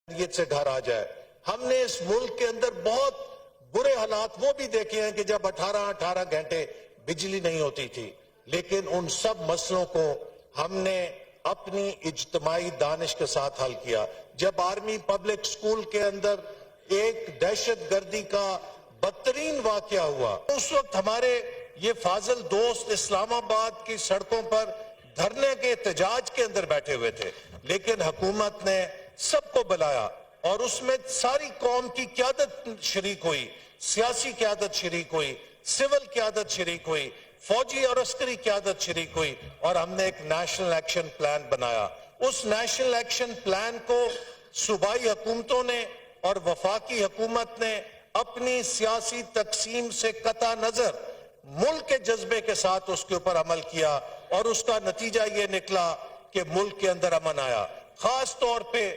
سے گھر آ جائے۔ ہم نے اس ملک کے اندر بہت برے حالات وہ بھی دیکھے ہیں کہ جب 18 گھنٹے بجلی نہیں ہوتی تھی، لیکن ان سب مسئلوں کو ہم نے اپنی اجتماعی دانش کے ساتھ حل کیا۔ جب آرمی پبلک سکول کے اندر ایک دہشت گردی کا بدترین واقعہ ہوا، اس وقت ہمارے یہ فاضل دوست اسلام آباد کی سڑکوں پر دھرنے کے احتجاج کے اندر بیٹھے ہوئے تھے، لیکن حکومت نے سب کو بلایا اور اس میں ساری قوم کی قیادت شریک ہوئی، سیاسی قیادت شریک ہوئی، سول قیادت شریک ہوئی، فوجی اور عسکری قیادت شریک ہوئی، اور ہم نے ایک نیشنل ایکشن پلان بنایا۔ اس نیشنل ایکشن پلان کو صوبائی حکومتوں نے اور وفاقی حکومت نے اپنی سیاسی تقسیم سے قطع نظر ملک کے جذبے کے ساتھ اس کے اوپر عمل کیا، اور اس کا نتیجہ یہ نکلا کہ ملک کے اندر امن آیا۔ خاص طور پہ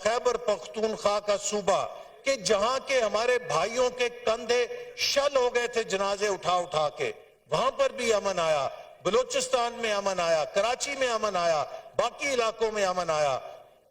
خیبر پختونخوا کا صوبہ کہ جہاں کے ہمارے بھائیوں کے کندھے شل ہو گئے تھے جنازے اٹھا اٹھا کے، وہاں پر بھی امن آیا۔ بلوچستان میں امن آیا، کراچی میں امن آیا، باقی علاقوں میں امن آیا۔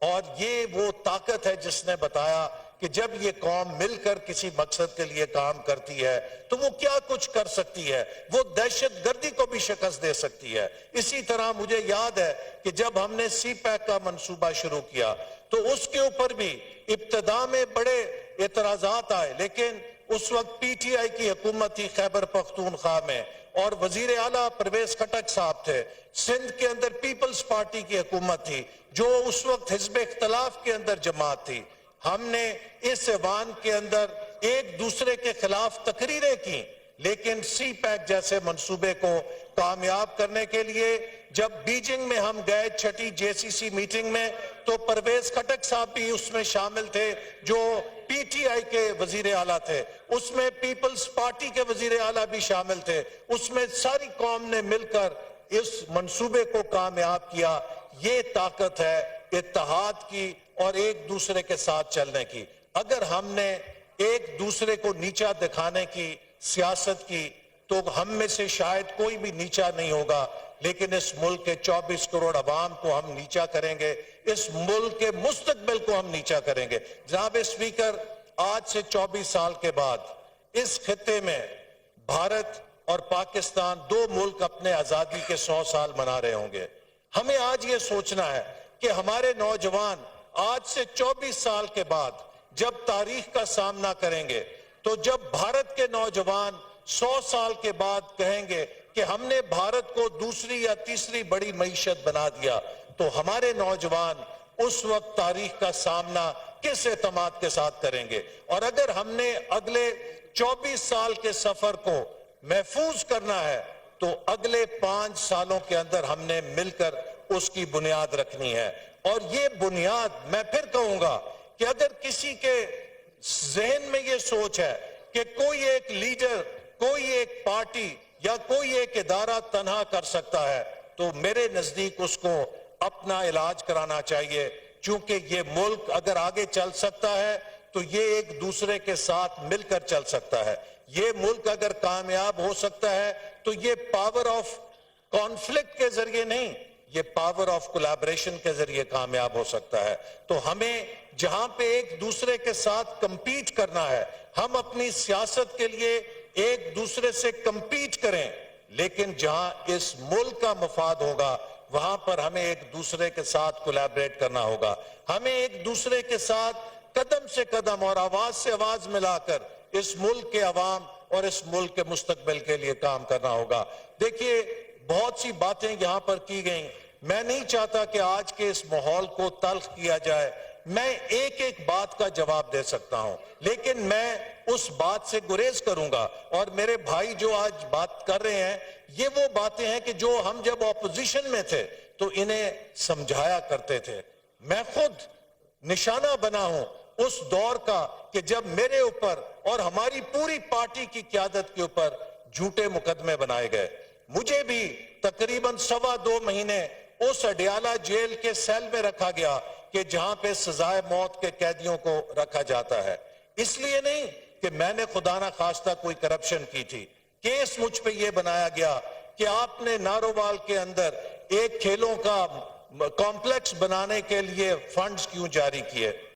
اور یہ وہ طاقت ہے جس نے بتایا کہ جب یہ قوم مل کر کسی مقصد کے لیے کام کرتی ہے تو وہ کیا کچھ کر سکتی ہے، وہ دہشت گردی کو بھی شکست دے سکتی ہے۔ اسی طرح مجھے یاد ہے کہ جب ہم نے سی پیک کا منصوبہ شروع کیا تو اس کے اوپر بھی ابتدا میں بڑے اعتراضات آئے، لیکن اس وقت پی ٹی آئی کی حکومت تھی خیبر پختونخوا میں، اور وزیر اعلیٰ پرویز خٹک صاحب تھے۔ سندھ کے اندر پیپلز پارٹی کی حکومت تھی جو اس وقت حزب اختلاف کے اندر جماعت تھی۔ ہم نے اس ایوان کے اندر ایک دوسرے کے خلاف تقریریں کی، لیکن سی پیک جیسے منصوبے کو کامیاب کرنے کے لیے جب بیجنگ میں ہم گئے چھٹی جے سی سی میٹنگ میں، تو پرویز خٹک صاحب بھی اس میں شامل تھے جو پی ٹی آئی کے وزیر اعلیٰ تھے، اس میں پیپلز پارٹی کے وزیر اعلیٰ بھی شامل تھے، اس میں ساری قوم نے مل کر اس منصوبے کو کامیاب کیا۔ یہ طاقت ہے اتحاد کی اور ایک دوسرے کے ساتھ چلنے کی۔ اگر ہم نے ایک دوسرے کو نیچا دکھانے کی سیاست کی تو ہم میں سے شاید کوئی بھی نیچا نہیں ہوگا، لیکن اس ملک کے 24 کروڑ عوام کو ہم نیچا کریں گے، اس ملک کے مستقبل کو ہم نیچا کریں گے۔ جناب اسپیکر، آج سے 24 سال کے بعد اس خطے میں بھارت اور پاکستان دو ملک اپنے آزادی کے 100 سال منا رہے ہوں گے۔ ہمیں آج یہ سوچنا ہے کہ ہمارے نوجوان آج سے 24 سال کے بعد جب تاریخ کا سامنا کریں گے تو جب بھارت کے نوجوان 100 سال کے بعد کہیں گے کہ ہم نے بھارت کو دوسری یا تیسری بڑی معیشت بنا دیا، تو ہمارے نوجوان اس وقت تاریخ کا سامنا کس اعتماد کے ساتھ کریں گے؟ اور اگر ہم نے اگلے 24 سال کے سفر کو محفوظ کرنا ہے تو اگلے 5 سالوں کے اندر ہم نے مل کر اس کی بنیاد رکھنی ہے۔ اور یہ بنیاد میں پھر کہوں گا کہ اگر کسی کے ذہن میں یہ سوچ ہے کہ کوئی ایک لیڈر، کوئی ایک پارٹی یا کوئی ایک ادارہ تنہا کر سکتا ہے، تو میرے نزدیک اس کو اپنا علاج کرانا چاہیے، چونکہ یہ ملک اگر آگے چل سکتا ہے تو یہ ایک دوسرے کے ساتھ مل کر چل سکتا ہے۔ یہ ملک اگر کامیاب ہو سکتا ہے تو یہ پاور آف کانفلکٹ کے ذریعے نہیں، یہ پاور آف کولیبریشن کے ذریعے کامیاب ہو سکتا ہے۔ تو ہمیں جہاں پہ ایک دوسرے کے ساتھ کمپیٹ کرنا ہے، ہم اپنی سیاست کے لیے ایک دوسرے سے کمپیٹ کریں، لیکن جہاں اس ملک کا مفاد ہوگا وہاں پر ہمیں ایک دوسرے کے ساتھ کولیبریٹ کرنا ہوگا۔ ہمیں ایک دوسرے کے ساتھ قدم سے قدم اور آواز سے آواز ملا کر اس ملک کے عوام اور اس ملک کے مستقبل کے لیے کام کرنا ہوگا۔ دیکھیے، بہت سی باتیں یہاں پر کی گئیں، میں نہیں چاہتا کہ آج کے اس ماحول کو تلخ کیا جائے۔ میں ایک ایک بات کا جواب دے سکتا ہوں، لیکن میں اس بات سے گریز کروں گا، اور میرے بھائی جو آج بات کر رہے ہیں یہ وہ باتیں ہیں کہ جو ہم جب اپوزیشن میں تھے تو انہیں سمجھایا کرتے تھے۔ میں خود نشانہ بنا ہوں اس دور کا کہ جب میرے اوپر اور ہماری پوری پارٹی کی قیادت کے اوپر جھوٹے مقدمے بنائے گئے۔ مجھے بھی تقریباً 2.25 مہینے اس اڈیالہ جیل کے سیل میں رکھا گیا کہ جہاں پہ سزائے موت کے قیدیوں کو رکھا جاتا ہے، اس لیے نہیں کہ میں نے خدا نہ خواستہ کوئی کرپشن کی تھی۔ کیس مجھ پہ یہ بنایا گیا کہ آپ نے نارووال کے اندر ایک کھیلوں کا کمپلیکس بنانے کے لیے فنڈز کیوں جاری کیے۔